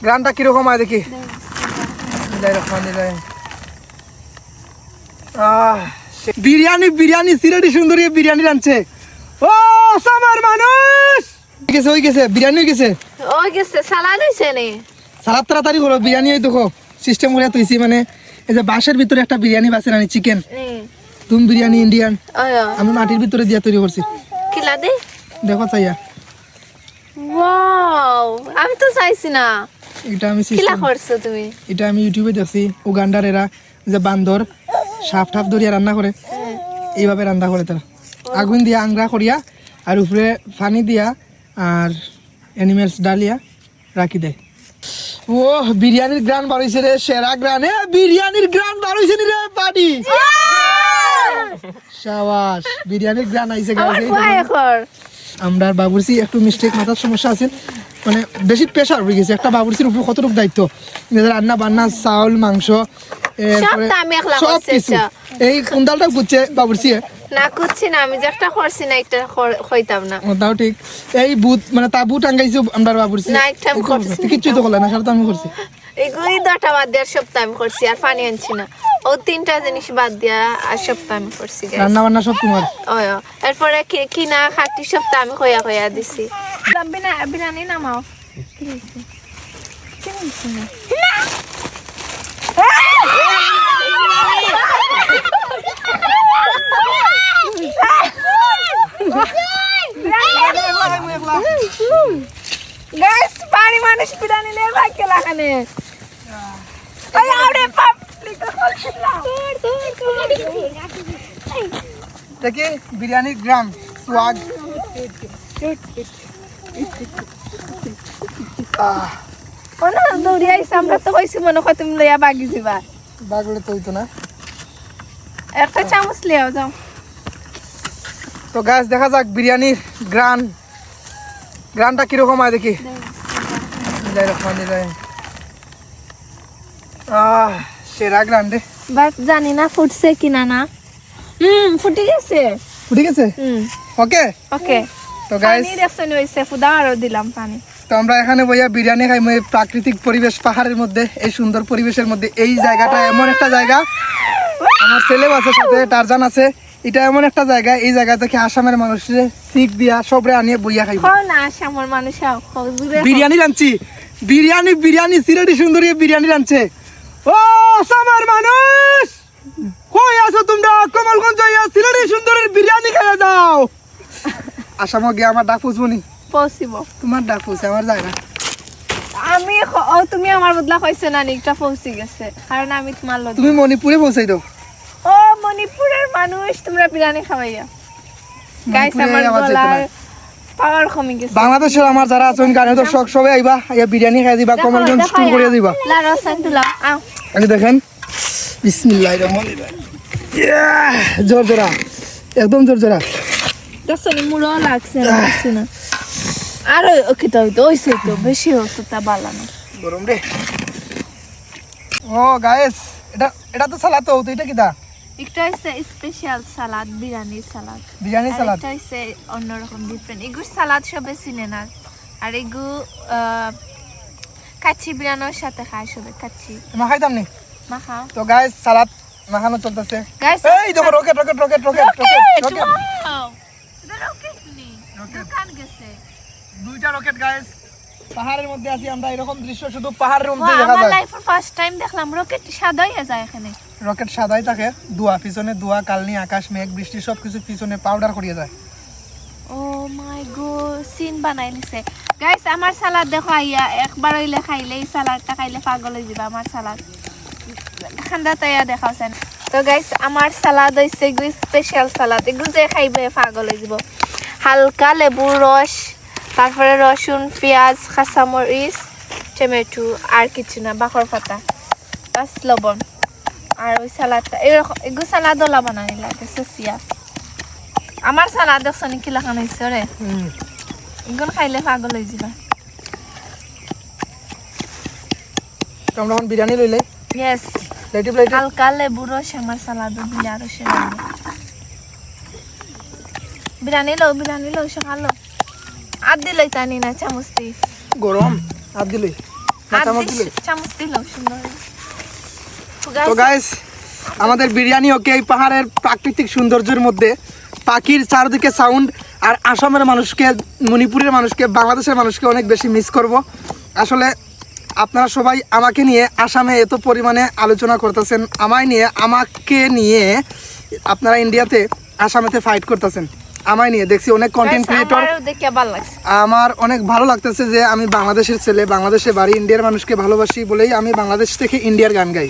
গ্রানটা কিরকম হয় দেখি। বিরিয়ানি বিরিয়ানি সিলেটি সুন্দরী বিরিয়ানি রাঁধছে। ও আমার মানুষ গেছে ওই গেছে বিরিয়ানি হয়ে গেছে ওই গেছে সালাদ হইছে নি সালাদ তাড়াতাড়ি করো বিরিয়ানি এই দেখো সিস্টেম করে তুইছি মানে এই যে বাঁশের ভিতরে একটা বিরিয়ানি বাসে রানি চিকেন তুমি বিরিয়ানি ইন্ডিয়ান আমি মাটির ভিতরে দিয়া তৈরি করছি কিলা দে দেখো চাইয়া ওয়াও আমি তো চাইছি না এটা আমি কিলা করছো তুমি এটা আমি ইউটিউবে দেখছি উগান্ডার এরা যে বান্দর সাপ ঠাপ ধরিয়া রান্না করে এইভাবে রান্না করে তারা আগুন দিয়া আংরা করিয়া আর উপরে পানি দিয়া আর অ্যানিমেলস ডালিয়া রাখি দেয়। ও বিরিয়ানির গ্রান বাড়াইছে রে সেরা গ্রান এ বিরিয়ানির গ্রান বাড়াইছে নি রে বাড়ি শাবাশ বিরিয়ানির গ্রান আইছে গাইছে আমরা বাবুর্চি একটু মিস্টেক মাথার সমস্যা আছে মানে বেশি প্রেশার হয়ে গেছে একটা বাবুর্চির উপর কতটুকু দায়িত্ব রান্না বান্না চাউল মাংস সব কিছু এই কুন্দালটা বুঝছে বাবুর্চি না কুচ্ছি না আমি যে একটা করছি না একটা হইতাম না তাও ঠিক এই বুট মানে তাবু টাঙ্গাইছো আমরা বাবুর্চি না একটা আমি করছি কিছুই তো করলে না সারা তো আমি করছি এগুলি 2টা বাদ দেওয়ার সপ্তাহ আমি করছি আর পানি আনছি না ও 3টা জিনিস বাদ দিয়া আর সপ্তাহ আমি করছি রান্না বান্না সব তোমার এরপরে কিনা খাটি সপ্তাহ আমি কইয়া দিছি বিরিয়ানি নামাও গাইস পানি মানুষ বিরিয়ানি নে ভাই কে লাগানে আই আরে পাপলি তো খলছিলা দেখি বিরিয়ানির গ্রাম সোয়াগ ওনা দৌড়িয়াই আমরা তো কইছি মনে কত তুমি লইয়া বাগি দিবা বাগলে তো হইতো না একটা চামচ লিয়াও যাও তো গাইস দেখা যাক বিরিয়ানির গ্রানটা কিরকম হয় দেখি সেরা গ্রান রে বাট জানি না ফুটছে কিনা না ফুটে গেছে ওকে ওকে তো গাইস পানি রেসন হইছে ফুদা আরো দিলাম পানি তো আমরা এখানে বইয়া বিরিয়ানি খাই এই প্রাকৃতিক পরিবেশ পাহাড়ের মধ্যে এই সুন্দর পরিবেশের মধ্যে এই জায়গাটা এমন একটা জায়গা আমার ছেলেও আছে সাথে টারজান আছে এটা এমন একটা জায়গা এই জায়গা থেকে আসামের মানুষের শিখ দিয়া সবরে আনিয়ে বইয়া খাইব না আসামের মানুষ বিরিয়ানি রাঁধছি বিরিয়ানি সিলেটি সুন্দরী বিরিয়ানি রাঁধছে ও আসামের মানুষ কই আছো তোমরা কমলগঞ্জ সিলেটি সুন্দরীর বিরিয়ানি খাইয়া যাও আসামে গিয়ে আমার ডাক পুষবনি পসিবল তোমার ডাক পুষে আমার যায় না আমি তুমি আমার বদলা কইছো না নিকটা পৌঁছে গেছে কারণ আমি তোমার লগে তুমি মণিপুরে পৌঁছাই দাও ও মণিপুরের মানুষ তোমরা বিরিয়ানি খাওয়াইয়া গাইস আমার গলার পাওয়ার কমে গেছে বাংলাদেশের আমার যারা আছেন গানের দর্শক সবাই আইবা ইয়া বিরিয়ানি খাই দিবা কমলগঞ্জ ট্যুর করে দিবা লা রসগোল্লা আও এই দেখেন বিসমিল্লাহির রহমানির রহিম জোর জোরা একদম জোর জোরা দসনি মুড়ো লাগছে না আর ওকে তো হইছে তো বেশি হতো তা ভালো না গরম রে ও গাইস এটা তো সালাদ তো এটা কিটা একটা হইছে স্পেশাল সালাদ বিরিয়ানি সালাদ এটা হইছে অন্যরকম ডিফারেন্ট এগুলো সালাদ সবে চিনে না আর এগুলো কাচ্চি বিরিয়ানির সাথে খায় সবে কাচ্চি মা খাইতাম নি মাখা তো গাইস সালাদ মাখানো চলতেছে গাইস এই দেখো রকেট দোকান গেছে দুইটা রকেট গাইস পাহাড়ের মধ্যে আছি আমরা এরকম দৃশ্য শুধু পাহাড়ের মধ্যে দেখা যায় আমার লাইফের ফার্স্ট টাইম দেখলাম রকেট সাদা হয়ে যায় এখানে রকেট সাদাই থাকে দুয়া পিছনে দুয়া কালনি আকাশ মেঘ বৃষ্টি সবকিছু পিছনে পাউডার করিয়ে যায় ও মাই গড সিন বানাই নিছে গাইস আমার সালাদ দেখো আইয়া একবার হইলে খাইলে এই সালাদটা খাইলে পাগল হয়ে যাবে আমার সালাদ ঠান্ডা তাইয়া দেখাছেন তো গাইস আমার সালাদ হইছে স্পেশাল সালাদ এগুলো যে খাইবে পাগল হয়ে যাব হালকা লেবুর রস তারপরে রসুন পেঁয়াজ কাঁচামরিচ টমেটো আর কিছু না বাখর পাতা বাস লবণ আর ওই সালাদটা এরকম এগুলো সালাদও বানানি লাগে সসিয়া আমার সালাদ দেখছনি কি লাগান হইছে রে এগুলো খাইলে পাগল হয়ে যাবে আমরা এখন বিরিয়ানি লইলে ইয়েস প্লেটে হালকা লেবুর রস আমার সালাদও দিলে আরো সেরা বিরিয়ানি লো সকাল লো আর দিলে জানি না চামচটি গরম আর দিলে আর চামচ দিলে চামচটি লো সুন্দর তো গাইস আমাদের বিরিয়ানি ওকে এই পাহাড়ের প্রাকৃতিক সৌন্দর্যের মধ্যে পাখির চারদিকে সাউন্ড আর আসামের মানুষকে মণিপুরের মানুষকে বাংলাদেশের মানুষকে অনেক বেশি মিস করব আসলে আপনারা সবাই আমাকে নিয়ে আসামে এত পরিমাণে আলোচনা করতেছেন আমাকে নিয়ে আপনারা ইন্ডিয়াতে আসামেতে ফাইট করতেছেন আমায় নিয়ে দেখছি অনেক কন্টেন্ট ক্রিয়েটর দেখে ভালো লাগছে আমার অনেক ভালো লাগতেছে যে আমি বাংলাদেশের ছেলে বাংলাদেশে বাড়ি ইন্ডিয়ার মানুষকে ভালোবাসি বলেই আমি বাংলাদেশ থেকে ইন্ডিয়ার গান গাই